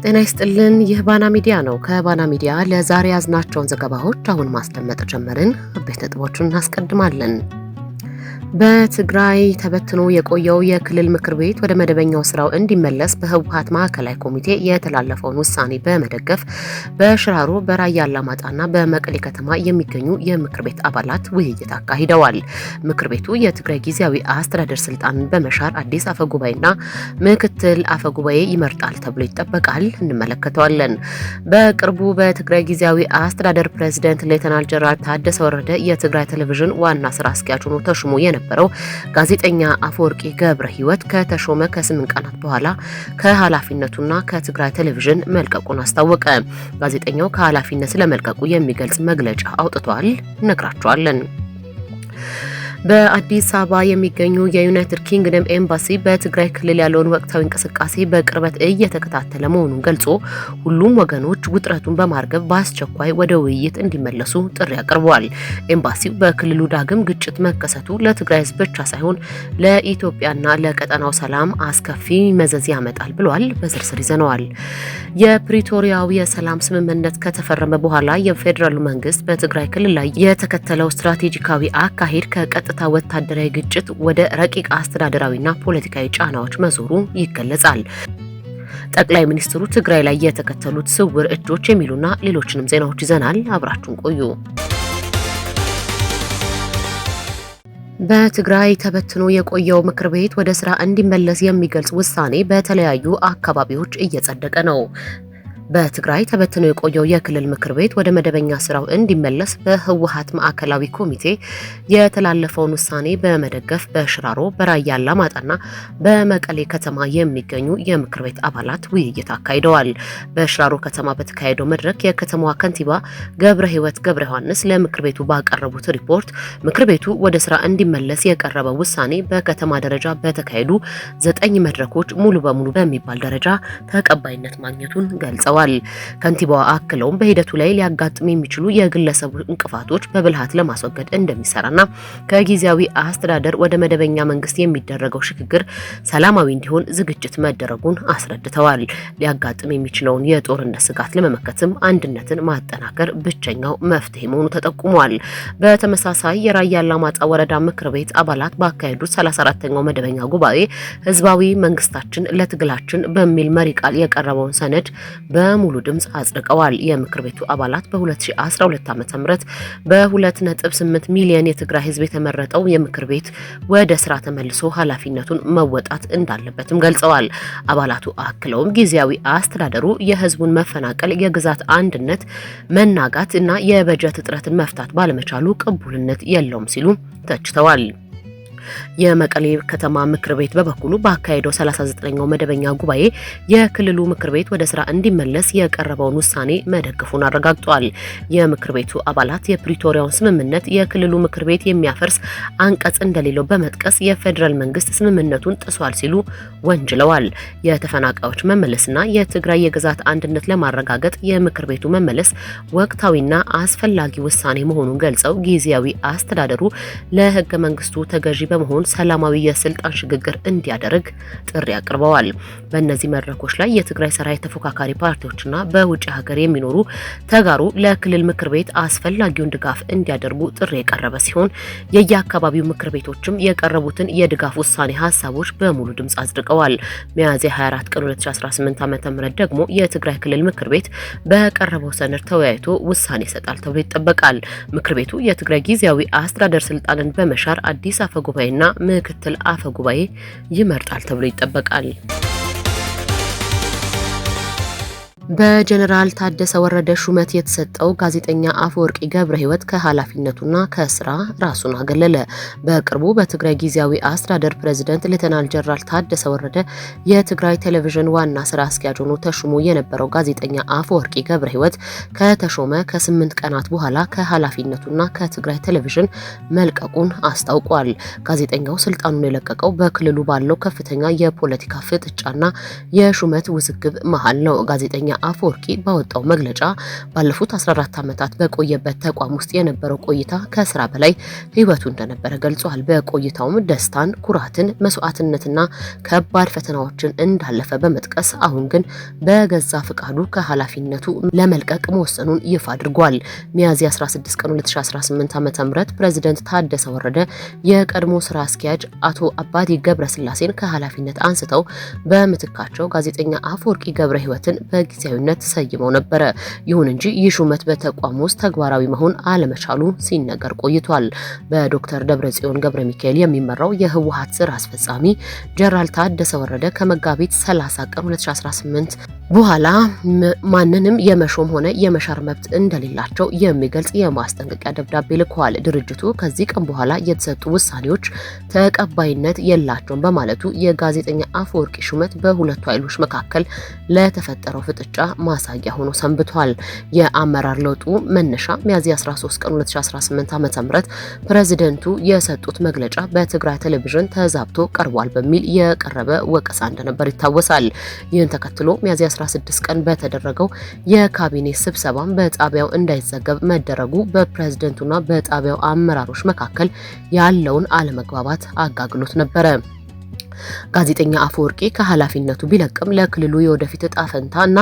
ጤና ይስጥልን። ይህ ባና ሚዲያ ነው። ከባና ሚዲያ ለዛሬ ያዝናቸውን ዘገባዎች አሁን ማስደመጥ ጀመርን። አበይት ነጥቦቹን እናስቀድማለን። በትግራይ ተበትኖ የቆየው የክልል ምክር ቤት ወደ መደበኛው ስራው እንዲመለስ በህወሓት ማዕከላዊ ኮሚቴ የተላለፈውን ውሳኔ በመደገፍ በሽራሮ፣ በራያ አላማጣና በመቀሌ ከተማ የሚገኙ የምክር ቤት አባላት ውይይት አካሂደዋል። ምክር ቤቱ የትግራይ ጊዜያዊ አስተዳደር ስልጣንን በመሻር አዲስ አፈጉባኤና ምክትል አፈጉባኤ ይመርጣል ተብሎ ይጠበቃል። እንመለከተዋለን። በቅርቡ በትግራይ ጊዜያዊ አስተዳደር ፕሬዝዳንት ሌተናል ጀነራል ታደሰ ወረደ የትግራይ ቴሌቪዥን ዋና ስራ አስኪያጅ ሆኖ ተሾሞ የነበረው ጋዜጠኛ አፈወርቂ ገብረ ህይወት ከተሾመ ከ8 ቀናት በኋላ ከኃላፊነቱና ከትግራይ ቴሌቪዥን መልቀቁን አስታወቀ። ጋዜጠኛው ከኃላፊነት ስለመልቀቁ የሚገልጽ መግለጫ አውጥቷል። እነግራችኋለን። በአዲስ አበባ የሚገኙ የዩናይትድ ኪንግደም ኤምባሲ በትግራይ ክልል ያለውን ወቅታዊ እንቅስቃሴ በቅርበት እየተከታተለ መሆኑን ገልጾ ሁሉም ወገኖች ውጥረቱን በማርገብ በአስቸኳይ ወደ ውይይት እንዲመለሱ ጥሪ አቅርበዋል። ኤምባሲው በክልሉ ዳግም ግጭት መከሰቱ ለትግራይ ህዝብ ብቻ ሳይሆን ለኢትዮጵያና ለቀጠናው ሰላም አስከፊ መዘዝ ያመጣል ብሏል። በዝርዝር ይዘነዋል። የፕሪቶሪያው የሰላም ስምምነት ከተፈረመ በኋላ የፌዴራሉ መንግስት በትግራይ ክልል ላይ የተከተለው ስትራቴጂካዊ አካሄድ ከቀጥታ ወታደራዊ ግጭት ወደ ረቂቅ አስተዳደራዊና ፖለቲካዊ ጫናዎች መዞሩ ይገለጻል። ጠቅላይ ሚኒስትሩ ትግራይ ላይ የተከተሉት ስውር እጆች የሚሉና ሌሎችንም ዜናዎች ይዘናል። አብራችሁን ቆዩ። በትግራይ ተበትኖ የቆየው ምክር ቤት ወደ ስራ እንዲመለስ የሚገልጽ ውሳኔ በተለያዩ አካባቢዎች እየጸደቀ ነው። በትግራይ ተበትኖ የቆየው የክልል ምክር ቤት ወደ መደበኛ ስራው እንዲመለስ በህወሓት ማዕከላዊ ኮሚቴ የተላለፈውን ውሳኔ በመደገፍ በሽራሮ፣ በራያ አላማጣና በመቀሌ ከተማ የሚገኙ የምክር ቤት አባላት ውይይት አካሂደዋል። በሽራሮ ከተማ በተካሄደው መድረክ የከተማዋ ከንቲባ ገብረ ህይወት ገብረ ዮሐንስ ለምክር ቤቱ ባቀረቡት ሪፖርት ምክር ቤቱ ወደ ስራ እንዲመለስ የቀረበው ውሳኔ በከተማ ደረጃ በተካሄዱ 9 መድረኮች ሙሉ በሙሉ በሚባል ደረጃ ተቀባይነት ማግኘቱን ገልጸዋል። ከንቲባዋ አክለውም በሂደቱ ላይ ሊያጋጥሙ የሚችሉ የግለሰቡ እንቅፋቶች በብልሃት ለማስወገድ እንደሚሰራና ከጊዜያዊ አስተዳደር ወደ መደበኛ መንግስት የሚደረገው ሽግግር ሰላማዊ እንዲሆን ዝግጅት መደረጉን አስረድተዋል። ሊያጋጥም የሚችለውን የጦርነት ስጋት ለመመከትም አንድነትን ማጠናከር ብቸኛው መፍትሄ መሆኑ ተጠቁሟል። በተመሳሳይ የራያ አላማጣ ወረዳ ምክር ቤት አባላት ባካሄዱት 34ኛው መደበኛ ጉባኤ ህዝባዊ መንግስታችን ለትግላችን በሚል መሪ ቃል የቀረበውን ሰነድ በሙሉ ድምጽ አጽድቀዋል። የምክር ቤቱ አባላት በ2012 ዓ.ም በ2.8 ሚሊዮን የትግራይ ህዝብ የተመረጠው የምክር ቤት ወደ ስራ ተመልሶ ኃላፊነቱን መወጣት እንዳለበትም ገልጸዋል። አባላቱ አክለውም ጊዜያዊ አስተዳደሩ የህዝቡን መፈናቀል፣ የግዛት አንድነት መናጋት እና የበጀት እጥረትን መፍታት ባለመቻሉ ቅቡልነት የለውም ሲሉ ተችተዋል። የመቀሌ ከተማ ምክር ቤት በበኩሉ ባካሄደው 39ኛው መደበኛ ጉባኤ የክልሉ ምክር ቤት ወደ ስራ እንዲመለስ የቀረበውን ውሳኔ መደገፉን አረጋግጧል። የምክር ቤቱ አባላት የፕሪቶሪያውን ስምምነት የክልሉ ምክር ቤት የሚያፈርስ አንቀጽ እንደሌለው በመጥቀስ የፌዴራል መንግስት ስምምነቱን ጥሷል ሲሉ ወንጅለዋል። የተፈናቃዮች መመለስና የትግራይ የግዛት አንድነት ለማረጋገጥ የምክር ቤቱ መመለስ ወቅታዊና አስፈላጊ ውሳኔ መሆኑን ገልጸው ጊዜያዊ አስተዳደሩ ለህገ መንግስቱ ተገዢ በመሆን ሰላማዊ የስልጣን ሽግግር እንዲያደርግ ጥሪ አቅርበዋል። በእነዚህ መድረኮች ላይ የትግራይ ሰራዊት ተፎካካሪ ፓርቲዎችና በውጭ ሀገር የሚኖሩ ተጋሩ ለክልል ምክር ቤት አስፈላጊውን ድጋፍ እንዲያደርጉ ጥሪ የቀረበ ሲሆን የየአካባቢው ምክር ቤቶችም የቀረቡትን የድጋፍ ውሳኔ ሀሳቦች በሙሉ ድምጽ አጽድቀዋል። ሚያዝያ 24 ቀን 2018 ዓ.ም ደግሞ የትግራይ ክልል ምክር ቤት በቀረበው ሰነድ ተወያይቶ ውሳኔ ይሰጣል ተብሎ ይጠበቃል። ምክር ቤቱ የትግራይ ጊዜያዊ አስተዳደር ስልጣንን በመሻር አዲስ አፈጉባኤና ምክትል አፈጉባኤ ይመርጣል ተብሎ ይጠበቃል። በጀነራል ታደሰ ወረደ ሹመት የተሰጠው ጋዜጠኛ አፈወርቂ ገብረ ህይወት ከኃላፊነቱና ከስራ ራሱን አገለለ። በቅርቡ በትግራይ ጊዜያዊ አስተዳደር ፕሬዝዳንት ሌተናል ጀነራል ታደሰ ወረደ የትግራይ ቴሌቪዥን ዋና ስራ አስኪያጅ ሆኖ ተሾሞ የነበረው ጋዜጠኛ አፈወርቂ ገብረ ህይወት ከተሾመ ከ8 ቀናት በኋላ ከኃላፊነቱና ከትግራይ ቴሌቪዥን መልቀቁን አስታውቋል። ጋዜጠኛው ስልጣኑን የለቀቀው በክልሉ ባለው ከፍተኛ የፖለቲካ ፍጥጫና የሹመት ውዝግብ መሃል ነው። ጋዜጠኛ አፈወርቂ ባወጣው መግለጫ ባለፉት 14 ዓመታት በቆየበት ተቋም ውስጥ የነበረው ቆይታ ከስራ በላይ ህይወቱ እንደነበረ ገልጿል። በቆይታውም ደስታን፣ ኩራትን፣ መስዋዕትነትና ከባድ ፈተናዎችን እንዳለፈ በመጥቀስ አሁን ግን በገዛ ፍቃዱ ከኃላፊነቱ ለመልቀቅ መወሰኑን ይፋ አድርጓል። ሚያዝያ 16 ቀን 2018 ዓ.ም ፕሬዝዳንት ታደሰ ወረደ የቀድሞ ስራ አስኪያጅ አቶ አባዲ ገብረስላሴን ከኃላፊነት አንስተው በምትካቸው ጋዜጠኛ አፈወርቂ ገብረ ህይወትን በጊዜያዊነት ሰይመው ነበረ። ይሁን እንጂ ይህ ሹመት በተቋም ውስጥ ተግባራዊ መሆን አለመቻሉ ሲነገር ቆይቷል። በዶክተር ደብረጽዮን ገብረ ሚካኤል የሚመራው የህወሓት ስራ አስፈጻሚ ጀነራል ታደሰ ወረደ ከመጋቢት 30 ቀን 2018 በኋላ ማንንም የመሾም ሆነ የመሻር መብት እንደሌላቸው የሚገልጽ የማስጠንቀቂያ ደብዳቤ ልከዋል። ድርጅቱ ከዚህ ቀን በኋላ የተሰጡ ውሳኔዎች ተቀባይነት የላቸውም በማለቱ የጋዜጠኛ አፈወርቂ ሹመት በሁለቱ ኃይሎች መካከል ለተፈጠረው ፍጥጫ ማሳያ ሆኖ ሰንብቷል። የአመራር ለውጡ መነሻ ሚያዝያ 13 ቀን 2018 ዓ.ም ፕሬዝዳንቱ የሰጡት መግለጫ በትግራይ ቴሌቪዥን ተዛብቶ ቀርቧል በሚል የቀረበ ወቀሳ እንደነበር ይታወሳል። ይህን ተከትሎ ሚያዝያ 16 ቀን በተደረገው የካቢኔ ስብሰባም በጣቢያው እንዳይዘገብ መደረጉ በፕሬዝዳንቱና በጣቢያው አመራሮች መካከል ያለውን አለመግባባት አጋግሎት ነበረ። ጋዜጠኛ አፈወርቂ ከኃላፊነቱ ቢለቅም ለክልሉ የወደፊት እጣ ፈንታና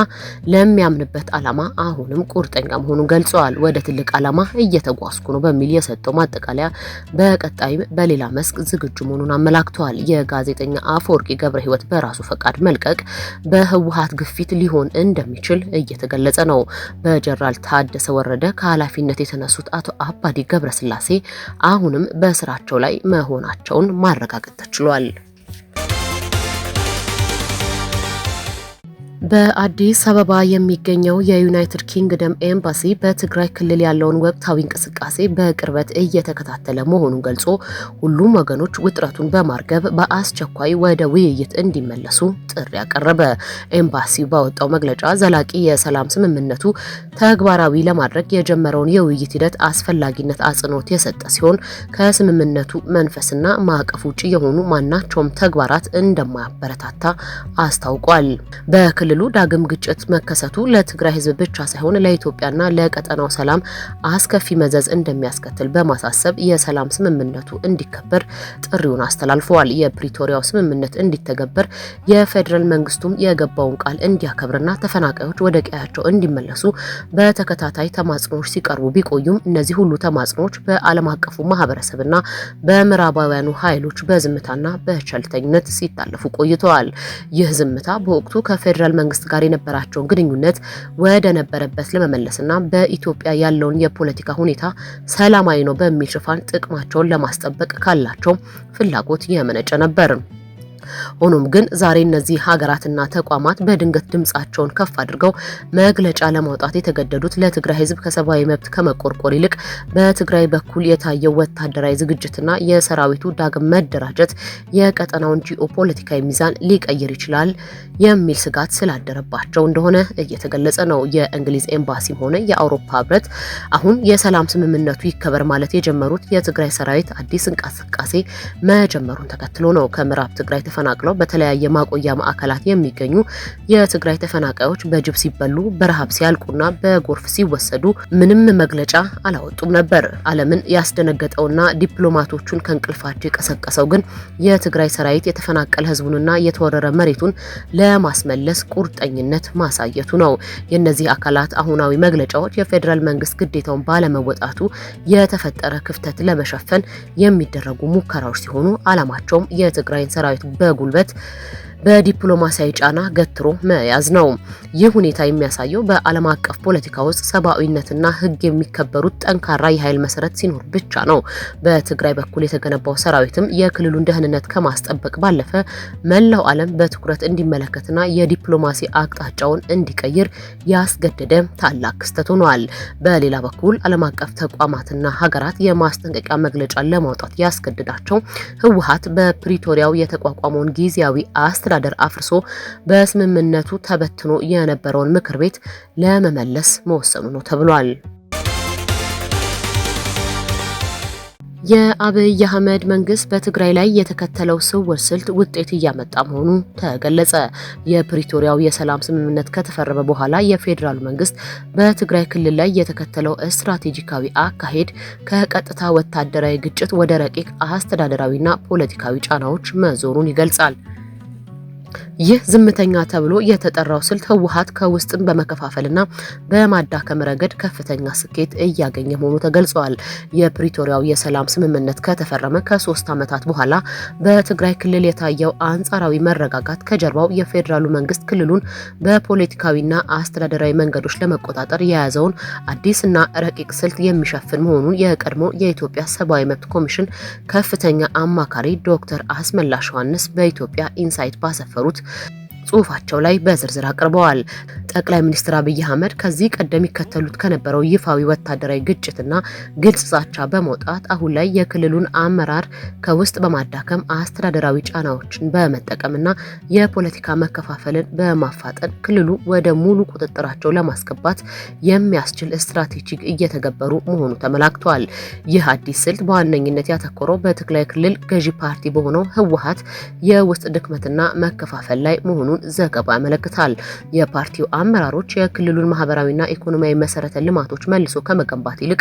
ለሚያምንበት ዓላማ አሁንም ቁርጠኛ መሆኑን ገልጸዋል። ወደ ትልቅ ዓላማ እየተጓዝኩ ነው በሚል የሰጠው ማጠቃለያ በቀጣይም በሌላ መስክ ዝግጁ መሆኑን አመላክተዋል። የጋዜጠኛ አፈወርቂ ገብረ ህይወት በራሱ ፈቃድ መልቀቅ በህወሓት ግፊት ሊሆን እንደሚችል እየተገለጸ ነው። በጀነራል ታደሰ ወረደ ከኃላፊነት የተነሱት አቶ አባዲ ገብረስላሴ አሁንም በስራቸው ላይ መሆናቸውን ማረጋገጥ ተችሏል። በአዲስ አበባ የሚገኘው የዩናይትድ ኪንግደም ኤምባሲ በትግራይ ክልል ያለውን ወቅታዊ እንቅስቃሴ በቅርበት እየተከታተለ መሆኑን ገልጾ ሁሉም ወገኖች ውጥረቱን በማርገብ በአስቸኳይ ወደ ውይይት እንዲመለሱ ጥሪ ያቀረበ። ኤምባሲው ባወጣው መግለጫ ዘላቂ የሰላም ስምምነቱ ተግባራዊ ለማድረግ የጀመረውን የውይይት ሂደት አስፈላጊነት አጽንኦት የሰጠ ሲሆን ከስምምነቱ መንፈስና ማዕቀፍ ውጭ የሆኑ ማናቸውም ተግባራት እንደማያበረታታ አስታውቋል። በክልሉ ዳግም ግጭት መከሰቱ ለትግራይ ህዝብ ብቻ ሳይሆን ለኢትዮጵያና ለቀጠናው ሰላም አስከፊ መዘዝ እንደሚያስከትል በማሳሰብ የሰላም ስምምነቱ እንዲከበር ጥሪውን አስተላልፈዋል። የፕሪቶሪያው ስምምነት እንዲተገበር የፌዴራል መንግስቱም የገባውን ቃል እንዲያከብርና ተፈናቃዮች ወደ ቀያቸው እንዲመለሱ በተከታታይ ተማጽኖዎች ሲቀርቡ ቢቆዩም እነዚህ ሁሉ ተማጽኖዎች በዓለም አቀፉ ማህበረሰብና በምዕራባውያኑ ኃይሎች በዝምታና በቸልተኝነት ሲታለፉ ቆይተዋል። ይህ ዝምታ በወቅቱ ከፌዴራል መንግስት ጋር የነበራቸውን ግንኙነት ወደ ነበረበት ለመመለስና በኢትዮጵያ ያለውን የፖለቲካ ሁኔታ ሰላማዊ ነው በሚል ሽፋን ጥቅማቸውን ለማስጠበቅ ካላቸው ፍላጎት የመነጨ ነበር። ሆኖም ግን ዛሬ እነዚህ ሀገራትና ተቋማት በድንገት ድምጻቸውን ከፍ አድርገው መግለጫ ለማውጣት የተገደዱት ለትግራይ ህዝብ ከሰብአዊ መብት ከመቆርቆር ይልቅ በትግራይ በኩል የታየው ወታደራዊ ዝግጅትና የሰራዊቱ ዳግም መደራጀት የቀጠናውን ጂኦፖለቲካዊ ሚዛን ሊቀይር ይችላል የሚል ስጋት ስላደረባቸው እንደሆነ እየተገለጸ ነው። የእንግሊዝ ኤምባሲም ሆነ የአውሮፓ ህብረት አሁን የሰላም ስምምነቱ ይከበር ማለት የጀመሩት የትግራይ ሰራዊት አዲስ እንቅስቃሴ መጀመሩን ተከትሎ ነው። ከምዕራብ ትግራይ ተፈናቅለው በተለያየ ማቆያ ማዕከላት የሚገኙ የትግራይ ተፈናቃዮች በጅብ ሲበሉ በረሃብ ሲያልቁና በጎርፍ ሲወሰዱ ምንም መግለጫ አላወጡም ነበር። ዓለምን ያስደነገጠውና ዲፕሎማቶቹን ከእንቅልፋቸው የቀሰቀሰው ግን የትግራይ ሰራዊት የተፈናቀለ ህዝቡንና የተወረረ መሬቱን ለማስመለስ ቁርጠኝነት ማሳየቱ ነው። የእነዚህ አካላት አሁናዊ መግለጫዎች የፌዴራል መንግስት ግዴታውን ባለመወጣቱ የተፈጠረ ክፍተት ለመሸፈን የሚደረጉ ሙከራዎች ሲሆኑ ዓላማቸውም የትግራይን ሰራዊት በጉልበት በዲፕሎማሲያዊ ጫና ገትሮ መያዝ ነው። ይህ ሁኔታ የሚያሳየው በዓለም አቀፍ ፖለቲካ ውስጥ ሰብአዊነትና ህግ የሚከበሩት ጠንካራ የኃይል መሰረት ሲኖር ብቻ ነው። በትግራይ በኩል የተገነባው ሰራዊትም የክልሉን ደህንነት ከማስጠበቅ ባለፈ መላው ዓለም በትኩረት እንዲመለከትና የዲፕሎማሲ አቅጣጫውን እንዲቀይር ያስገደደ ታላቅ ክስተት ሆኗል። በሌላ በኩል ዓለም አቀፍ ተቋማትና ሀገራት የማስጠንቀቂያ መግለጫ ለማውጣት ያስገድዳቸው ህወሓት በፕሪቶሪያው የተቋቋመውን ጊዜያዊ አስተዳደር አፍርሶ በስምምነቱ ተበትኖ የነበረውን ምክር ቤት ለመመለስ መወሰኑ ነው ተብሏል። የአብይ አህመድ መንግስት በትግራይ ላይ የተከተለው ስውር ስልት ውጤት እያመጣ መሆኑ ተገለጸ። የፕሪቶሪያው የሰላም ስምምነት ከተፈረመ በኋላ የፌዴራል መንግስት በትግራይ ክልል ላይ የተከተለው ስትራቴጂካዊ አካሄድ ከቀጥታ ወታደራዊ ግጭት ወደ ረቂቅ አስተዳደራዊና ፖለቲካዊ ጫናዎች መዞሩን ይገልጻል። ይህ ዝምተኛ ተብሎ የተጠራው ስልት ህወሓት ከውስጥም በመከፋፈልና በማዳከም ረገድ ከፍተኛ ስኬት እያገኘ መሆኑ ተገልጿል። የፕሪቶሪያው የሰላም ስምምነት ከተፈረመ ከ3 ዓመታት በኋላ በትግራይ ክልል የታየው አንጻራዊ መረጋጋት ከጀርባው የፌዴራሉ መንግስት ክልሉን በፖለቲካዊና አስተዳደራዊ መንገዶች ለመቆጣጠር የያዘውን አዲስና ረቂቅ ስልት የሚሸፍን መሆኑን የቀድሞ የኢትዮጵያ ሰብአዊ መብት ኮሚሽን ከፍተኛ አማካሪ ዶክተር አስመላሽ ዮሐንስ በኢትዮጵያ ኢንሳይት ባሰፈሩት ጽሁፋቸው ላይ በዝርዝር አቅርበዋል። ጠቅላይ ሚኒስትር አብይ አህመድ ከዚህ ቀደም ይከተሉት ከነበረው ይፋዊ ወታደራዊ ግጭትና ግልጽ ዛቻ በመውጣት አሁን ላይ የክልሉን አመራር ከውስጥ በማዳከም አስተዳደራዊ ጫናዎችን በመጠቀምና የፖለቲካ መከፋፈልን በማፋጠን ክልሉ ወደ ሙሉ ቁጥጥራቸው ለማስገባት የሚያስችል ስትራቴጂ እየተገበሩ መሆኑ ተመላክቷል። ይህ አዲስ ስልት በዋነኝነት ያተኮረው በትግራይ ክልል ገዢ ፓርቲ በሆነው ህወሓት የውስጥ ድክመትና መከፋፈል ላይ መሆኑን ዘገባ ያመለክታል። የፓርቲው አመራሮች የክልሉን ማህበራዊና ኢኮኖሚያዊ መሰረተ ልማቶች መልሶ ከመገንባት ይልቅ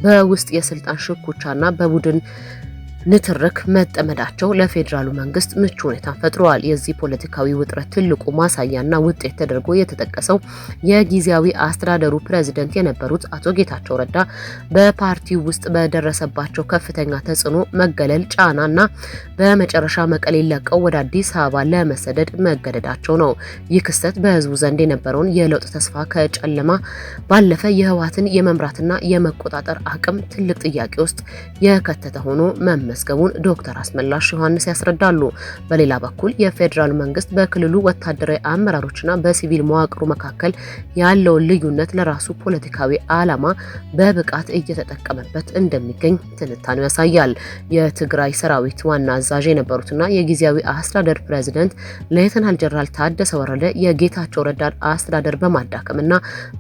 በውስጥ የስልጣን ሽኩቻና በቡድን ንትርክ መጠመዳቸው ለፌዴራሉ መንግስት ምቹ ሁኔታን ፈጥሯል። የዚህ ፖለቲካዊ ውጥረት ትልቁ ማሳያና ውጤት ተደርጎ የተጠቀሰው የጊዜያዊ አስተዳደሩ ፕሬዝዳንት የነበሩት አቶ ጌታቸው ረዳ በፓርቲው ውስጥ በደረሰባቸው ከፍተኛ ተጽዕኖ መገለል፣ ጫናና በመጨረሻ መቀሌ ለቀው ወደ አዲስ አበባ ለመሰደድ መገደዳቸው ነው። ይህ ክስተት በህዝቡ ዘንድ የነበረውን የለውጥ ተስፋ ከጨለማ ባለፈ የህወሓትን የመምራትና የመቆጣጠር አቅም ትልቅ ጥያቄ ውስጥ የከተተ ሆኖ መስገቡን ዶክተር አስመላሽ ዮሐንስ ያስረዳሉ። በሌላ በኩል የፌዴራል መንግስት በክልሉ ወታደራዊ አመራሮችና በሲቪል መዋቅሩ መካከል ያለውን ልዩነት ለራሱ ፖለቲካዊ ዓላማ በብቃት እየተጠቀመበት እንደሚገኝ ትንታኔው ያሳያል። የትግራይ ሰራዊት ዋና አዛዥ የነበሩትና የጊዜያዊ አስተዳደር ፕሬዝዳንት ሌተናል ጀነራል ታደሰ ወረደ የጌታቸው ረዳን አስተዳደር በማዳከምና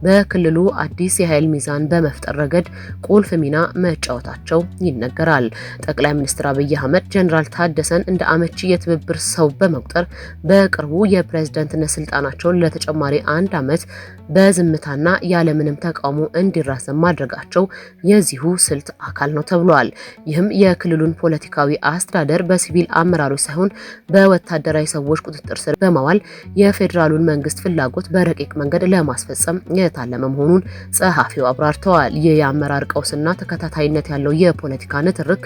በክልሉ አዲስ የኃይል ሚዛን በመፍጠር ረገድ ቁልፍ ሚና መጫወታቸው ይነገራል። ጠቅላይ ሚኒስትር አብይ አህመድ ጀነራል ታደሰን እንደ አመቺ የትብብር ሰው በመቁጠር በቅርቡ የፕሬዝዳንትነት ስልጣናቸውን ለተጨማሪ 1 ዓመት በዝምታና ያለምንም ተቃውሞ እንዲራዘም ማድረጋቸው የዚሁ ስልት አካል ነው ተብሏል። ይህም የክልሉን ፖለቲካዊ አስተዳደር በሲቪል አመራሮች ሳይሆን በወታደራዊ ሰዎች ቁጥጥር ስር በማዋል የፌዴራሉን መንግስት ፍላጎት በረቂቅ መንገድ ለማስፈጸም የታለመ መሆኑን ጸሐፊው አብራርተዋል። ይህ የአመራር ቀውስና ተከታታይነት ያለው የፖለቲካ ንትርክ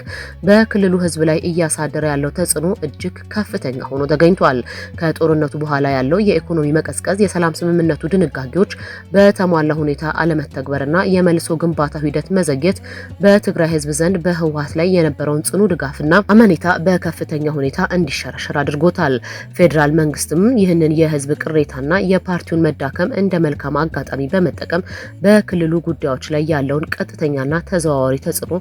በክልሉ ህዝብ ላይ እያሳደረ ያለው ተጽዕኖ እጅግ ከፍተኛ ሆኖ ተገኝቷል። ከጦርነቱ በኋላ ያለው የኢኮኖሚ መቀዝቀዝ፣ የሰላም ስምምነቱ ድንጋጌዎች በተሟላ ሁኔታ አለመተግበርና የመልሶ ግንባታ ሂደት መዘግየት በትግራይ ህዝብ ዘንድ በህወሓት ላይ የነበረውን ጽኑ ድጋፍና አመኔታ በከፍተኛ ሁኔታ እንዲሸረሸር አድርጎታል። ፌዴራል መንግስትም ይህንን የህዝብ ቅሬታና የፓርቲውን መዳከም እንደ መልካም አጋጣሚ በመጠቀም በክልሉ ጉዳዮች ላይ ያለውን ቀጥተኛና ተዘዋዋሪ ተጽዕኖ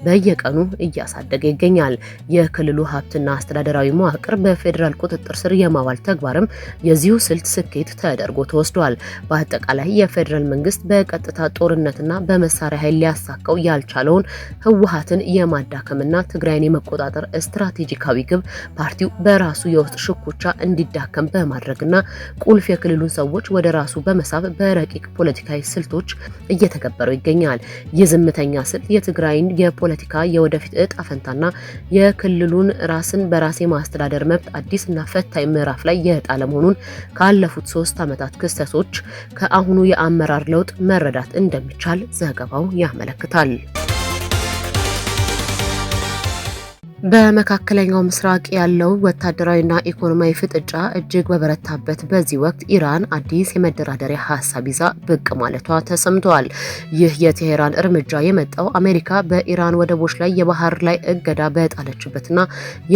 በየቀኑ እያሳደገ ይገኛል። የክልሉ ሀብትና አስተዳደራዊ መዋቅር በፌዴራል ቁጥጥር ስር የማዋል ተግባርም የዚሁ ስልት ስኬት ተደርጎ ተወስዷል። በአጠቃላይ የፌዴራል መንግስት በቀጥታ ጦርነትና በመሳሪያ ኃይል ሊያሳካው ያልቻለውን ህወሓትን የማዳከምና ትግራይን የመቆጣጠር ስትራቴጂካዊ ግብ ፓርቲው በራሱ የውስጥ ሽኩቻ እንዲዳከም በማድረግና ቁልፍ የክልሉን ሰዎች ወደ ራሱ በመሳብ በረቂቅ ፖለቲካዊ ስልቶች እየተገበረው ይገኛል። የዝምተኛ ስልት የትግራይን የፖለቲካ የወደፊት እጣ ፈንታና የክልሉን ራስን በራስ የማስተዳደር መብት አዲስና ፈታኝ ምዕራፍ ላይ የጣለ መሆኑን ካለፉት 3 ዓመታት ክስተቶች ከአሁኑ የአመራር ለውጥ መረዳት እንደሚቻል ዘገባው ያመለክታል። በመካከለኛው ምስራቅ ያለው ወታደራዊና ኢኮኖሚያዊ ፍጥጫ እጅግ በበረታበት በዚህ ወቅት ኢራን አዲስ የመደራደሪያ ሀሳብ ይዛ ብቅ ማለቷ ተሰምቷል። ይህ የቴሄራን እርምጃ የመጣው አሜሪካ በኢራን ወደቦች ላይ የባህር ላይ እገዳ በጣለችበትና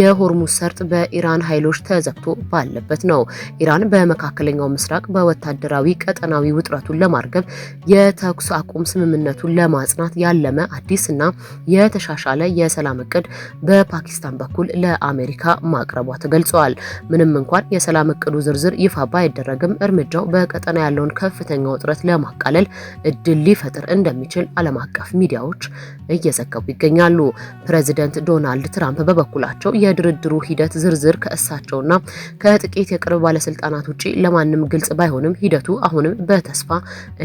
የሆርሙዝ ሰርጥ በኢራን ኃይሎች ተዘግቶ ባለበት ነው። ኢራን በመካከለኛው ምስራቅ በወታደራዊ ቀጠናዊ ውጥረቱን ለማርገብ የተኩስ አቁም ስምምነቱን ለማጽናት ያለመ አዲስና የተሻሻለ የሰላም እቅድ በፓኪስታን በኩል ለአሜሪካ ማቅረቧ ተገልጿል። ምንም እንኳን የሰላም እቅዱ ዝርዝር ይፋ ባይደረግም እርምጃው በቀጠና ያለውን ከፍተኛ ውጥረት ለማቃለል እድል ሊፈጥር እንደሚችል ዓለም አቀፍ ሚዲያዎች እየዘገቡ ይገኛሉ። ፕሬዚደንት ዶናልድ ትራምፕ በበኩላቸው የድርድሩ ሂደት ዝርዝር ከእሳቸውና ከጥቂት የቅርብ ባለስልጣናት ውጪ ለማንም ግልጽ ባይሆንም ሂደቱ አሁንም በተስፋ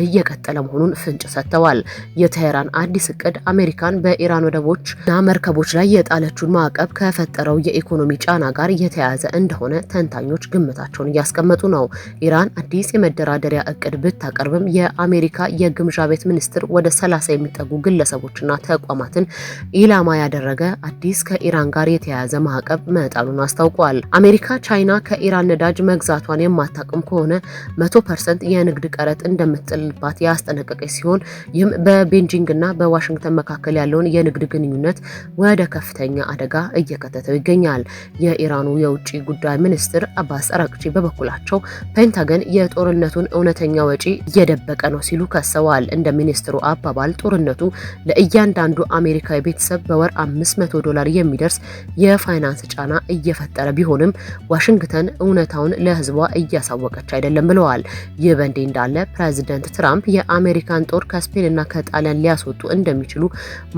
እየቀጠለ መሆኑን ፍንጭ ሰጥተዋል። የቴህራን አዲስ እቅድ አሜሪካን በኢራን ወደቦችና መርከቦች ላይ የጣለችውን ማዕቀብ ከፈጠረው የኢኮኖሚ ጫና ጋር የተያያዘ እንደሆነ ተንታኞች ግምታቸውን እያስቀመጡ ነው። ኢራን አዲስ የመደራደሪያ እቅድ ብታቀርብም የአሜሪካ የግምጃ ቤት ሚኒስትር ወደ 30 የሚጠጉ ግለሰቦችና ተቋማትን ኢላማ ያደረገ አዲስ ከኢራን ጋር የተያያዘ ማዕቀብ መጣሉን አስታውቋል። አሜሪካ ቻይና ከኢራን ነዳጅ መግዛቷን የማታቆም ከሆነ 100% የንግድ ቀረጥ እንደምትጥልባት ያስጠነቀቀች ሲሆን ይህም በቤጂንግና በዋሽንግተን መካከል ያለውን የንግድ ግንኙነት ወደ ከፍተኛ አደጋ እየከተተው ይገኛል። የኢራኑ የውጭ ጉዳይ ሚኒስትር አባስ አራቅቺ በበኩላቸው ፔንታገን የጦርነቱን እውነተኛ ወጪ እየደበቀ ነው ሲሉ ከሰዋል። እንደ ሚኒስትሩ አባባል ጦርነቱ ለእያንዳንዱ አሜሪካዊ ቤተሰብ በወር $500 የሚደርስ የፋይናንስ ጫና እየፈጠረ ቢሆንም ዋሽንግተን እውነታውን ለሕዝቧ እያሳወቀች አይደለም ብለዋል። ይህ በእንዲህ እንዳለ ፕሬዚደንት ትራምፕ የአሜሪካን ጦር ከስፔንና ከጣሊያን ሊያስወጡ እንደሚችሉ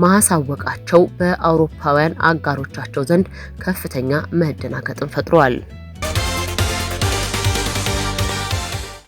ማሳወቃቸው በአውሮፓውያን አጋሮቻቸው ዘንድ ከፍተኛ መደናገጥን ፈጥሯል።